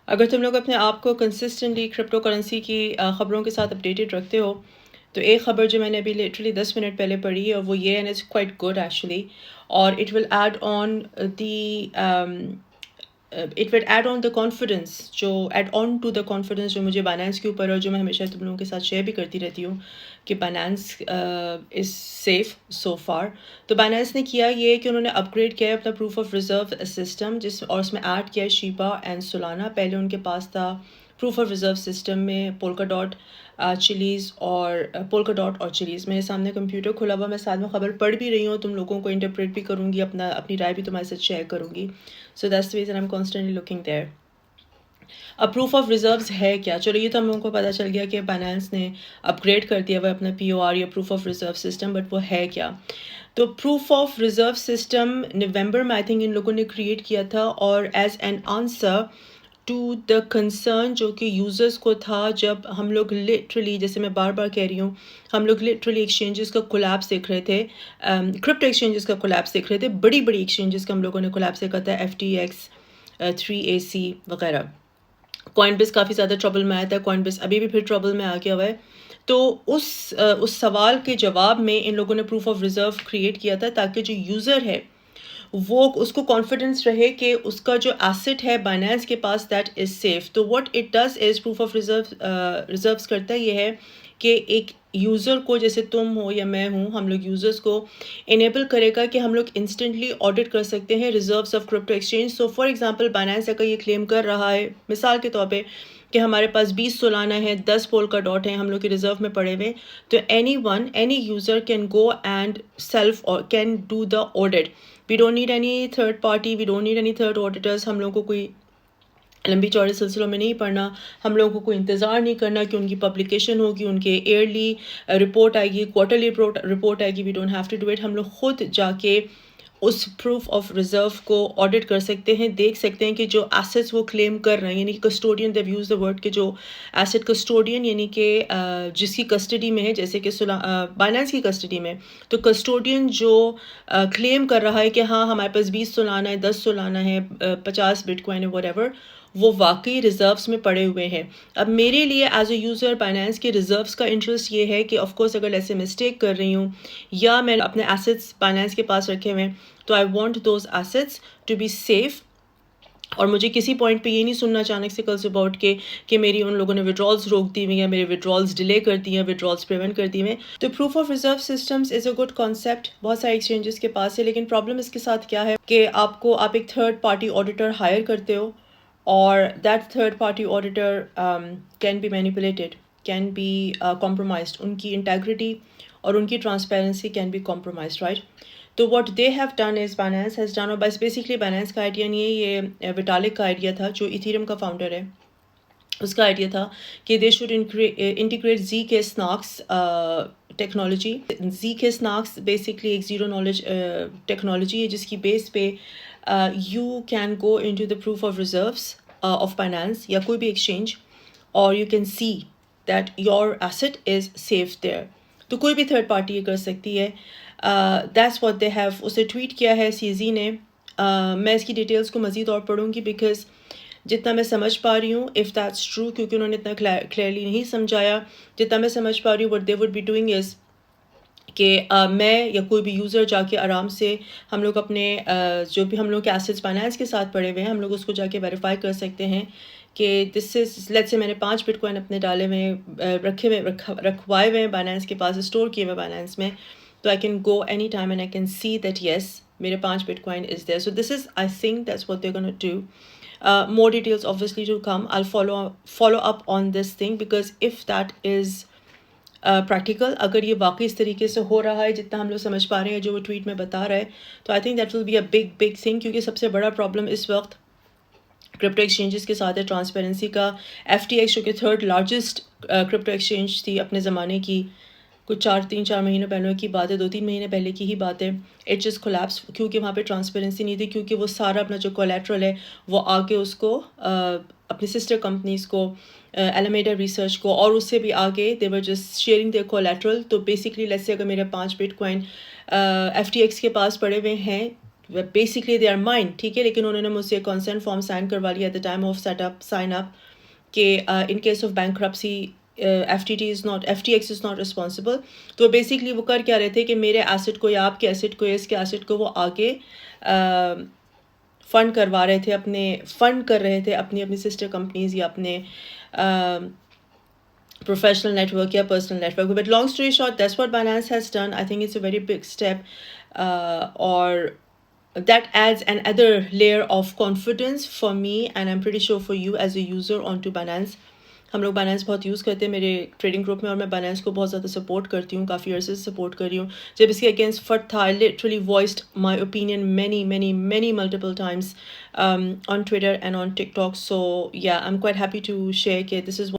اگر تم لوگ اپنے آپ کو کنسسٹنٹلی کرپٹو کرنسی کی خبروں کے ساتھ اپڈیٹڈ رکھتے ہو تو ایک خبر جو میں نے ابھی لٹرلی 10 منٹ پہلے پڑھی ہے اور وہ یہ and it's quite good actually اور it will add on the it will add on the confidence جو add on to the confidence جو مجھے بائنانس کے اوپر اور جو میں ہمیشہ تم لوگوں کے ساتھ شیئر بھی کرتی رہتی ہوں کہ Binance is safe so far. تو بائنانس نے کیا یہ کہ انہوں نے اپ گریڈ کیا ہے اپنا پروف آف ریزرو سسٹم اور اس میں ایڈ کیا ہے شیبا اینڈ سولانا. پہلے ان کے پاس تھا پروف آف ریزرو سسٹم میں پولکا ڈاٹ چلیز اور پولکا ڈاٹ اور چلیز. میرے سامنے کمپیوٹر کھلا ہوا، میں ساتھ میں خبر پڑھ بھی رہی ہوں، تم لوگوں کو انٹرپریٹ بھی کروں گی، اپنی رائے بھی تمہارے ساتھ شیئر کروں گی. So that's the reason I am constantly looking there. اب پروف آف ریزروز ہے کیا؟ چلو یہ تو ہم لوگوں کو پتہ چل گیا کہ بائنانس نے اپ گریڈ کر دیا ہوا اپنا پی او آر یا proof of reserve system, but وہ ہے کیا؟ تو پروف آف ریزرو سسٹم نومبر میں آئی تھنک ان لوگوں نے کریٹ کیا تھا اور as an answer to the concern جو کہ یوزرس کو تھا جب ہم لوگ لٹرلی، جیسے میں بار بار کہہ رہی ہوں، ہم لوگ لٹرلی ایکسچینجز کا کولیپس دیکھ رہے تھے، کرپٹو ایکسچینجز کا کولیپس دیکھ رہے تھے، بڑی بڑی ایکسچینجز کا ہم لوگوں نے کولیپس دیکھا تھا، FTX 3AC وغیرہ. کوائن بیس کافی زیادہ ٹربل میں آیا تھا، کوائن بیس ابھی بھی پھر ٹربل میں آ گیا ہوا ہے. تو اس سوال کے جواب میں ان لوگوں نے پروف آف ریزرو کریٹ کیا تھا تاکہ جو یوزر ہے وہ اس کو کانفیڈنس رہے کہ اس کا جو ایسٹ ہے بائنانس کے پاس دیٹ از سیف. تو what it does is proof of reserves کرتا یہ ہے کہ ایک یوزر کو، جیسے تم ہو یا میں ہوں، ہم لوگ یوزرس کو انیبل کرے گا کہ ہم لوگ انسٹنٹلی آڈٹ کر سکتے ہیں reserves of crypto exchange. So for example Binance اگر یہ کلیم کر رہا ہے مثال کے طور پہ کہ ہمارے پاس 20 سولانا ہے، 10 پولکا ڈاٹ ہیں ہم لوگ کے ریزرو میں پڑے ہوئے، تو any user can go and self can do the audit. We don't need any third party, we don't need any third auditors. ہم لوگوں کو کوئی لمبی چوڑے سلسلوں میں نہیں پڑھنا، ہم لوگوں کو کوئی انتظار نہیں کرنا کہ ان کی پبلیکیشن ہوگی، ان کے ایئرلی رپورٹ آئے گی، کوارٹرلی رپورٹ آئے گی. We don't have to do it. ہم لوگ خود جا کے اس پروف آف ریزرو کو آڈٹ کر سکتے ہیں، دیکھ سکتے ہیں کہ جو ایسٹس وہ کلیم کر رہے ہیں، یعنی کہ custodian, they use the word کہ جو ایسٹ کسٹوڈین، یعنی کہ جس کی کسٹڈی میں ہے، جیسے کہ بائنانس کی کسٹڈی میں، تو کسٹوڈین جو کلیم کر رہا ہے کہ ہاں ہمارے پاس 20 سولانا ہے، 10 سولانا ہے، 50 بٹ کوائن ہے، وٹ ایور، وہ واقعی ریزروس میں پڑے ہوئے ہیں. اب میرے لیے ایز اے یوزر بائنانس کے ریزروس کا انٹرسٹ یہ ہے کہ آف کورس اگر ایسے مسٹیک کر رہی ہوں یا میں اپنے ایسٹس بائنانس کے پاس رکھے ہوئے ہیں تو I want those assets to be safe. اور مجھے کسی پوائنٹ پہ یہ نہیں سننا اچانک سے کل صبح اٹھ کے کہ میری ان لوگوں نے وڈرالز روک دی ہوئی ہیں، میرے وڈرالز ڈیلے کر دی ہیں، وڈرالز پریونٹ کر دی ہوئے. تو proof of reserve systems is a good concept, بہت سارے ایکسچینجز کے پاس ہے، لیکن پرابلم اس کے ساتھ کیا ہے کہ آپ ایک تھرڈ پارٹی آڈیٹر ہائر کرتے ہو اور that third party auditor can be manipulated, can be compromised. ان کی انٹیگریٹی اور ان کی transparency can be compromised, right? تو what they have done is Binance has done, اور بس بیسکلی بائنانس کا آئیڈیا نہیں ہے، یہ وٹالک کا آئیڈیا تھا جو ایتھیریم کا فاؤنڈر ہے، اس کا آئیڈیا تھا کہ they should integrate Zee K سناکس technology. Z K SNARKs basically ایک زیرو نالج ٹیکنالوجی ہے جس کی بیس پہ you can go in to the proof of reserves of Binance یا کوئی بھی ایکسچینج اور you can see that your asset is safe there. تو کوئی بھی تھرڈ پارٹی یہ کر سکتی ہے. That's what they have. اسے ٹویٹ کیا ہے CZ نے. میں اس کی ڈیٹیلس کو مزید اور پڑھوں گی بیکاز جتنا میں سمجھ پا رہی ہوں اف دیٹس ٹرو، کیونکہ انہوں نے اتنا کلیئرلی نہیں سمجھایا، جتنا میں سمجھ پا رہی ہوں what they would be doing is کہ میں یا کوئی بھی یوزر جا کے آرام سے ہم لوگ اپنے جو بھی ہم لوگ کے ایسٹس فائنانس کے ساتھ پڑے ہوئے ہیں ہم لوگ اس کو جا کے ویریفائی کر سکتے ہیں کہ دس از لیٹس سے میں نے 5 بٹ کوائن اپنے ڈالے ہوئے رکھوائے ہوئے ہیں بائنانس کے پاس، اسٹور کیے ہوئے بائنانس میں، تو I can go any time and I can see that yes میرے 5 but coin is there. So this is I think that's what they gonna do. More details obviously to come. I'll follow up on this thing because if that is practical, اگر یہ واقعی اس طریقے سے ہو رہا ہے جتنا ہم لوگ سمجھ پا رہے ہیں جو وہ ٹویٹ میں بتا رہا ہے، تو I think that will be a big thing. کیونکہ سب سے بڑا پرابلم اس وقت کرپٹو ایکسچینجز کے ساتھ ہے ٹرانسپیرنسی کا. FTX جو کہ تھرڈ لارجسٹ کرپٹو ایکسچینج تھی اپنے زمانے کی، کچھ 3-4 مہینے پہلے کی بات ہے، 2-3 مہینے پہلے کی ہی بات ہے، اٹ جسٹ کولیپس کیونکہ وہاں پہ ٹرانسپیرنسی نہیں تھی. کیونکہ وہ سارا اپنا جو کولیٹرل ہے وہ آگے اس کو اپنی سسٹر کمپنیز کو، ایلیمیڈا ریسرچ کو اور اس سے بھی آگے they were just sharing their collateral. تو بیسکلی لیٹس سے اگر میرے 5 بٹ کوائن FTX کے پاس پڑے ہوئے ہیں بیسکلی دے آر مائنڈ, ٹھیک ہے, لیکن انہوں نے مجھ سے کانسینٹ فارم سائن کروا لیا at the time of set up sign up کہ in case of bankruptcy F T T is not, F T X is not responsible. تو بیسکلی وہ کر کیا رہے تھے کہ میرے ایسٹ کو یا آپ کے ایسٹ کو یا اس کے ایسٹ کو وہ آگے فنڈ کروا رہے تھے, اپنے فنڈ کر رہے تھے اپنی اپنی سسٹر کمپنیز یا اپنے professional network یا personal network. But long story short, that's what Binance has done. I think it's a very big step, or that adds another layer of confidence for me, and I'm pretty sure for you as a user onto Binance. ہم لوگ Binance بہت use کرتے ہیں میرے trading group میں, اور میں Binance کو بہت زیادہ سپورٹ کرتی ہوں, کافی عرصے سے سپورٹ کر رہی ہوں. جب اس کے اگینسٹ فٹ تھا, I literally voiced my opinion many multiple times on Twitter and on TikTok. So yeah, I'm quite happy to share کہ this is